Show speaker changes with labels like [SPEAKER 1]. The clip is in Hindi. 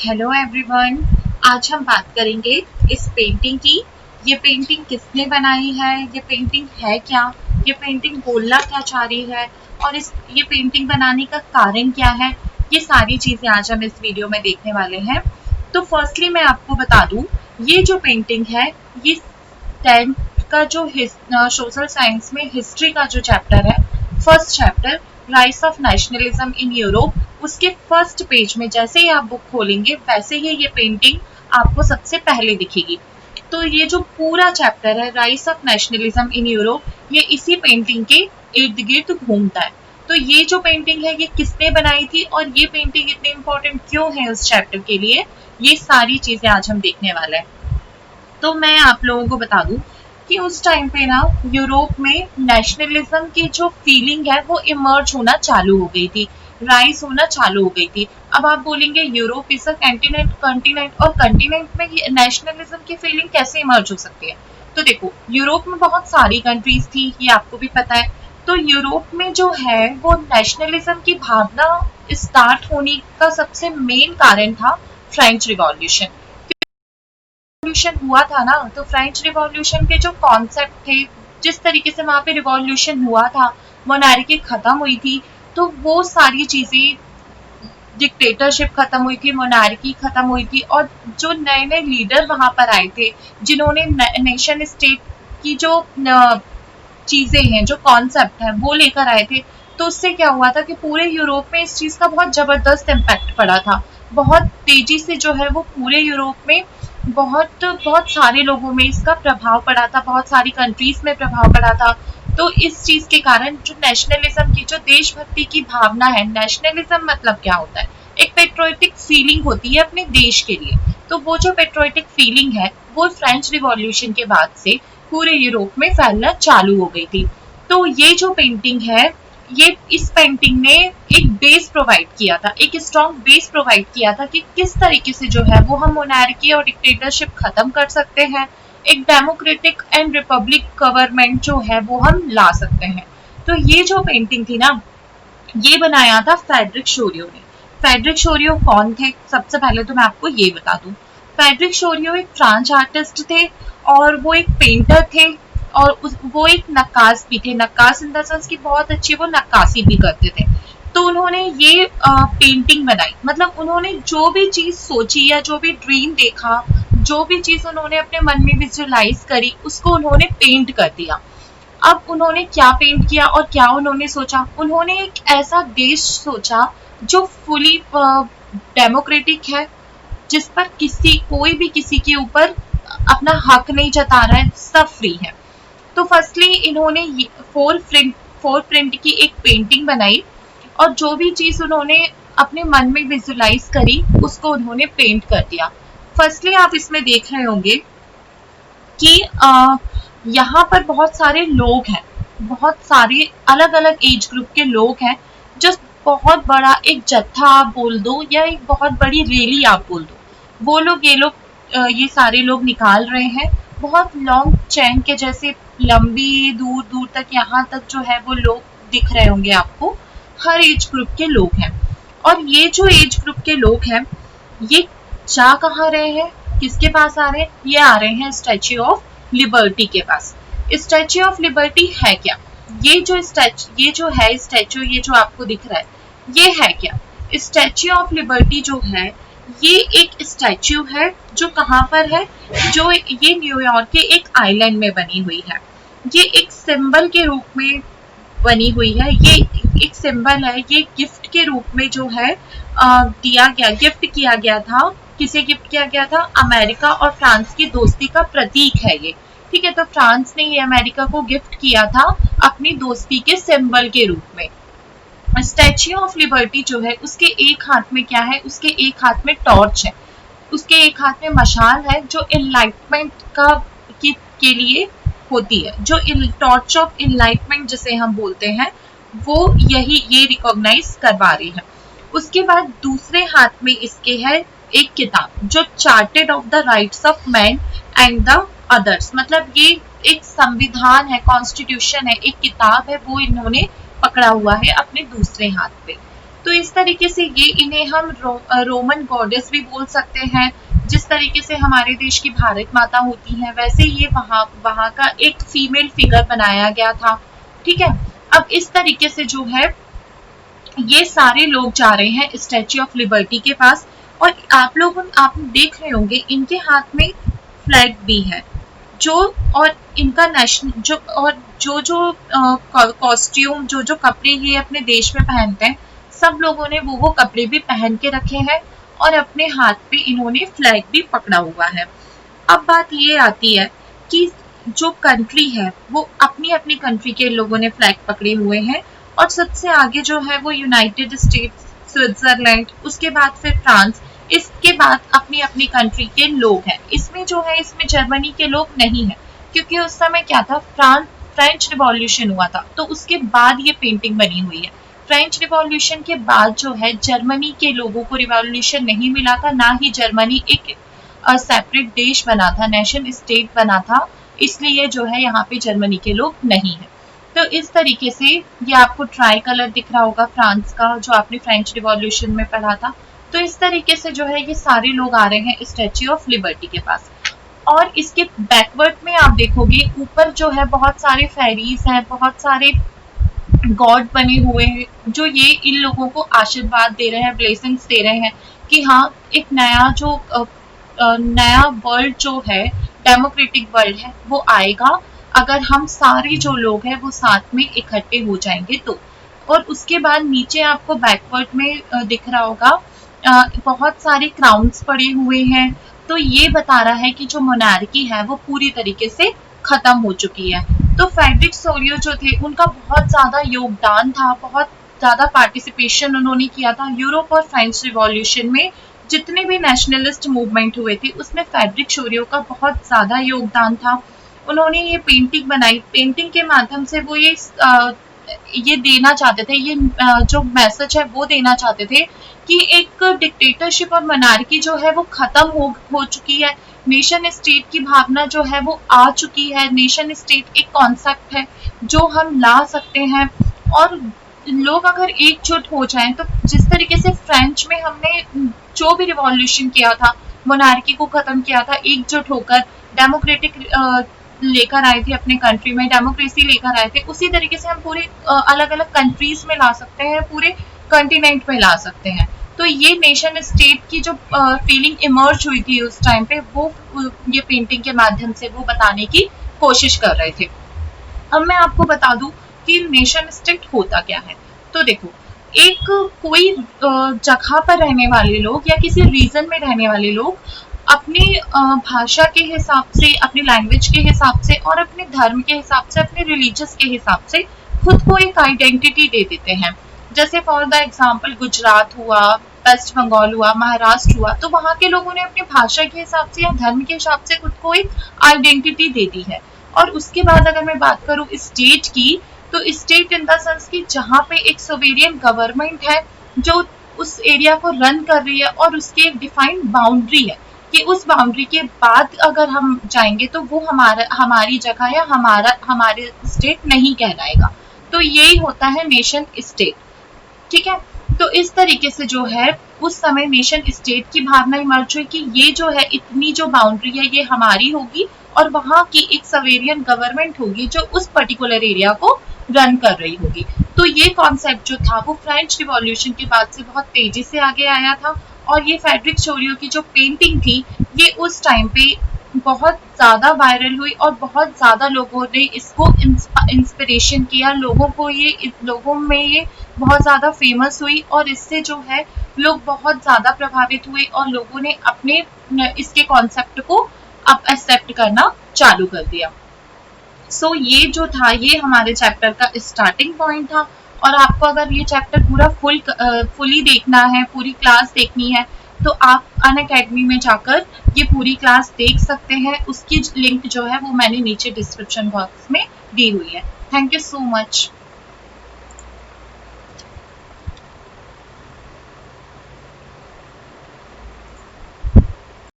[SPEAKER 1] Hello everyone. आज हम बात करेंगे इस पेंटिंग की। ये पेंटिंग किसने बनाई है, ये पेंटिंग है क्या, ये पेंटिंग बोलना क्या चाह रही है और ये पेंटिंग बनाने का कारण क्या है। ये सारी चीज़ें आज हम इस वीडियो में देखने वाले हैं। तो फर्स्टली मैं आपको बता दूं, ये जो पेंटिंग है ये 10th का जो सोशल साइंस में हिस्ट्री का जो चैप्टर है, first chapter rise of nationalism in Europe, उसके फर्स्ट पेज में जैसे ही आप बुक खोलेंगे वैसे ही ये पेंटिंग आपको सबसे पहले दिखेगी। तो ये जो पूरा चैप्टर है rise of nationalism in Europe, ये इसी पेंटिंग के इर्द गिर्द घूमता है। तो ये जो पेंटिंग है ये किसने बनाई थी और ये पेंटिंग इतनी इंपॉर्टेंट क्यों है उस चैप्टर के लिए, ये सारी चीजें आज हम देखने वाले हैं। तो मैं आप लोगों को बता दूं कि उस टाइम पे ना यूरोप में नेशनलिज्म की जो फीलिंग है वो इमर्ज होना चालू हो गई थी, राइज होना चालू हो गई थी। अब आप बोलेंगे यूरोप इज अ कंटिनेंट और कंटिनेंट में नेशनलिज्म की फीलिंग कैसे इमर्ज हो सकती है। तो देखो, यूरोप में बहुत सारी कंट्रीज थी, ये आपको भी पता है। तो यूरोप में जो है वो नेशनलिज्म की भावना स्टार्ट होने का सबसे मेन कारण था फ्रेंच रिवॉल्यूशन। रिवॉल्यूशन हुआ था ना, तो फ्रेंच रिवॉल्यूशन के जो कॉन्सेप्ट थे, जिस तरीके से वहां पे रिवॉल्यूशन हुआ था, मोनार्की खत्म हुई थी, तो वो सारी चीजें, डिक्टेटरशिप खत्म हुई थी, मोनार्की खत्म हुई थी और जो नए नए लीडर वहां पर आए थे जिन्होंने नेशन स्टेट की जो चीजें हैं, जो कॉन्सेप्ट है वो लेकर आए थे। तो उससे क्या हुआ था कि पूरे यूरोप में इस चीज का बहुत जबरदस्त इम्पैक्ट पड़ा था। बहुत तेजी से जो है वो पूरे यूरोप में बहुत बहुत सारे लोगों में इसका प्रभाव पड़ा था, बहुत सारी कंट्रीज में प्रभाव पड़ा था। तो इस चीज के कारण जो नेशनलिज्म की, जो देशभक्ति की भावना है, नेशनलिज्म मतलब क्या होता है, एक पेट्रियोटिक फीलिंग होती है अपने देश के लिए। तो वो जो पेट्रियोटिक फीलिंग है वो फ्रेंच रिवॉल्यूशन के बाद से पूरे यूरोप में फैलना चालू हो गई थी। तो ये जो पेंटिंग है, ये इस पेंटिंग ने एक बेस प्रोवाइड किया था, एक स्ट्रॉन्ग बेस प्रोवाइड किया था कि किस तरीके से जो है वो हम मोनार्की और डिक्टेटरशिप खत्म कर सकते हैं, एक डेमोक्रेटिक एंड रिपब्लिक गवर्नमेंट जो है वो हम ला सकते हैं। तो ये जो पेंटिंग थी ना, ये बनाया था फ्रेडरिक शोरियो ने। फ्रेडरिक शोरियो कौन थे, सबसे पहले तो मैं आपको ये बता दूं। फ्रेडरिक शोरियो एक फ्रांच आर्टिस्ट थे और वो एक पेंटर थे और वो एक नक्काश भी थे। नक्काश इन द सेंस की बहुत अच्छी वो नक्काशी भी करते थे। तो उन्होंने ये पेंटिंग बनाई, मतलब उन्होंने जो भी चीज सोची या जो भी ड्रीम देखा, जो भी चीज उन्होंने अपने मन में विजुअलाइज करी, उसको उन्होंने पेंट कर दिया। अब उन्होंने क्या पेंट किया और क्या उन्होंने सोचा, उन्होंने एक ऐसा देश सोचा जो फुली डेमोक्रेटिक है, जिस पर कोई भी किसी के ऊपर अपना हक नहीं जता रहा है, सब फ्री है। तो फर्स्टली इन्होंने फोर प्रिंट की एक पेंटिंग बनाई और जो भी चीज उन्होंने अपने मन में विजुअलाइज करी उसको उन्होंने पेंट कर दिया। फर्स्टली आप इसमें देख रहे होंगे कि यहाँ पर बहुत सारे लोग हैं, बहुत सारे अलग अलग एज ग्रुप के लोग हैं। जस्ट बहुत बड़ा एक जत्था आप बोल दो या एक बहुत बड़ी रैली आप बोल दो, वो लोग ये सारे लोग निकाल रहे हैं। बहुत लॉन्ग चैन के जैसे लंबी दूर दूर तक, यहाँ तक जो है वो लोग दिख रहे होंगे आपको। हर एज ग्रुप के लोग हैं और ये जो एज ग्रुप के लोग हैं ये जा कहाँ रहे हैं, किसके पास आ रहे हैं, ये आ रहे हैं स्टैच्यू ऑफ लिबर्टी के पास। स्टैच्यू ऑफ लिबर्टी है क्या, ये जो है स्टैच्यू, ये जो आपको दिख रहा है ये है क्या। स्टैच्यू ऑफ लिबर्टी जो है ये एक स्टैच्यू है जो कहाँ पर है, जो ये न्यूयॉर्क के एक आइलैंड में बनी हुई है। ये एक सिंबल के रूप में बनी हुई है, ये एक सिंबल है, ये गिफ्ट के रूप में जो है गिफ्ट किया गया था। किसे गिफ्ट किया गया था, अमेरिका और फ्रांस की दोस्ती का प्रतीक है ये। ठीक है, तो फ्रांस ने ये अमेरिका को गिफ्ट किया था अपनी दोस्ती के सिंबल के रूप में। स्टैच्यू ऑफ लिबर्टी जो है उसके एक हाथ में क्या है, उसके एक हाथ में टॉर्च है, उसके एक हाथ में मशाल है जो इनलाइटमेंट के लिए होती है, जो टॉर्च ऑफ इनलाइटमेंट जिसे हम बोलते हैं, वो ये रिकॉग्नाइज करवा रही है। उसके बाद दूसरे हाथ में इसके है एक किताब जो chartered of the rights of man and the others, मतलब ये एक संविधान है, कॉन्स्टिट्यूशन है, एक किताब है, वो इन्होंने पकड़ा हुआ है अपने दूसरे हाथ पे। तो इस तरीके से ये इन्हें हम रोमन गॉडेस भी बोल सकते हैं। जिस तरीके से हमारे देश की भारत माता होती है, वैसे ये वहाँ का एक फीमेल फिगर बनाया गया था। ठीक है, अब इस तरीके से जो है ये सारे लोग जा रहे हैं स्टैच्यू ऑफ लिबर्टी के पास, और आप देख रहे होंगे इनके हाथ में फ्लैग भी है, जो और इनका नेशनल जो कॉस्ट्यूम जो कपड़े ये अपने देश में पहनते हैं, सब लोगों ने वो कपड़े भी पहन के रखे हैं और अपने हाथ पे इन्होंने फ्लैग भी पकड़ा हुआ है। अब बात ये आती है कि जो कंट्री है वो अपनी अपनी कंट्री के लोगों ने फ्लैग पकड़े हुए हैं, और सबसे आगे जो है वो यूनाइटेड स्टेट्स, स्विट्जरलैंड, उसके बाद फिर फ्रांस, इसके बाद अपनी अपनी कंट्री के लोग हैं। इसमें जो है इसमें जर्मनी के लोग नहीं है, क्योंकि उस समय क्या था, फ्रेंच रिवॉल्यूशन हुआ था, तो उसके बाद ये पेंटिंग बनी हुई है। फ्रेंच रिवॉल्यूशन के बाद जो है जर्मनी के लोगों को रिवॉल्यूशन नहीं मिला था, ना ही जर्मनी एक सेपरेट देश बना था, नेशन स्टेट बना था, इसलिए जो है यहाँ पे जर्मनी के लोग नहीं है। तो इस तरीके से ये आपको ट्राई कलर दिख रहा होगा फ्रांस का, जो आपने फ्रेंच रिवॉल्यूशन में पढ़ा था। तो इस तरीके से जो है ये सारे लोग आ रहे हैं स्टैच्यू ऑफ लिबर्टी के पास, और इसके बैकवर्ड में आप देखोगे ऊपर जो है बहुत सारे फेरीज हैं, बहुत सारे गॉड बने हुए हैं, जो ये इन लोगों को आशीर्वाद दे रहे हैं, ब्लेसिंग्स दे रहे हैं कि हाँ एक नया वर्ल्ड जो है, डेमोक्रेटिक वर्ल्ड है, वो आएगा अगर हम सारे जो लोग हैं वो साथ में इकट्ठे हो जाएंगे तो। और उसके बाद नीचे आपको बैकवर्ड में दिख रहा होगा बहुत सारे क्राउन्स पड़े हुए हैं, तो ये बता रहा है कि जो मोनार्की है वो पूरी तरीके से खत्म हो चुकी है। तो फ्रेडरिक सोलियो जो थे उनका बहुत ज्यादा योगदान था, बहुत ज्यादा पार्टिसिपेशन उन्होंने किया था यूरोप और फ्रेंच रिवॉल्यूशन में। जितने भी नेशनलिस्ट मूवमेंट हुए थे उसमें फ्रेडरिक सोलियो का बहुत ज्यादा योगदान था। उन्होंने ये पेंटिंग बनाई, पेंटिंग के माध्यम से वो ये देना चाहते थे, ये जो मैसेज है वो देना चाहते थे कि एक डिक्टेटरशिप और मोनार्की जो है वो खत्म हो चुकी है, नेशन स्टेट की भावना जो है वो आ चुकी है, नेशन स्टेट एक कॉन्सेप्ट है जो हम ला सकते हैं, और लोग अगर एकजुट हो जाएं तो जिस तरीके से फ्रेंच में हमने जो भी रिवॉल्यूशन किया था, मोनार्की को खत्म किया था, एकजुट होकर डेमोक्रेटिक लेकर आए थे, अपने कंट्री में डेमोक्रेसी लेकर आए थे, उसी तरीके से हम पूरे अलग अलग कंट्रीज में ला सकते हैं, पूरे कॉन्टिनेंट में ला सकते हैं। तो ये नेशन स्टेट की जो फीलिंग इमर्ज हुई थी उस टाइम पे, वो ये पेंटिंग के माध्यम से वो बताने की कोशिश कर रहे थे। अब मैं आपको बता दूं कि नेशन स्टेट होता क्या है। तो देखो, एक कोई जगह पर रहने वाले लोग या किसी रीजन में रहने वाले लोग अपनी भाषा के हिसाब से, अपनी लैंग्वेज के हिसाब से और अपने धर्म के हिसाब से, अपने रिलीजियस के हिसाब से खुद को एक आइडेंटिटी दे देते हैं। जैसे फॉर द एग्जाम्पल गुजरात हुआ, वेस्ट बंगाल हुआ, महाराष्ट्र हुआ, तो वहाँ के लोगों ने अपनी भाषा के हिसाब से या धर्म के हिसाब से खुद को एक आइडेंटिटी दे दी है। और उसके बाद अगर मैं बात करूँ स्टेट की, तो स्टेट इन द सेंस की जहाँ पे एक सोवेरियन गवर्नमेंट है जो उस एरिया को रन कर रही है, और उसकी एक डिफाइंड बाउंड्री है कि उस बाउंड्री के बाद अगर हम जाएंगे तो वो हमारी जगह या हमारे स्टेट नहीं कहलाएगा। तो यही होता है नेशन स्टेट। ठीक है, तो इस तरीके से जो है उस समय नेशन स्टेट की भावना इमर्ज हुई कि ये जो है इतनी जो बाउंड्री है ये हमारी होगी, और वहाँ की एक सवेरियन गवर्नमेंट होगी जो उस पर्टिकुलर एरिया को रन कर रही होगी। तो ये कॉन्सेप्ट जो था वो फ्रेंच रिवॉल्यूशन के बाद से बहुत तेजी से आगे आया था, और ये फ्रेडरिक सोलियो की जो पेंटिंग थी ये उस टाइम पे बहुत ज़्यादा वायरल हुई, और बहुत ज़्यादा लोगों ने इसको इंस्पिरेशन किया, लोगों में ये बहुत ज़्यादा फेमस हुई, और इससे जो है लोग बहुत ज़्यादा प्रभावित हुए, और लोगों ने अपने इसके कॉन्सेप्ट को अब एक्सेप्ट करना चालू कर दिया। सो ये जो था ये हमारे चैप्टर का स्टार्टिंग पॉइंट था, और आपको अगर ये चैप्टर पूरा फुली देखना है, पूरी क्लास देखनी है, तो आप अनअकैडमी में जाकर ये पूरी क्लास देख सकते हैं। उसकी लिंक जो है वो मैंने नीचे डिस्क्रिप्शन बॉक्स में दी हुई है। Thank you so much.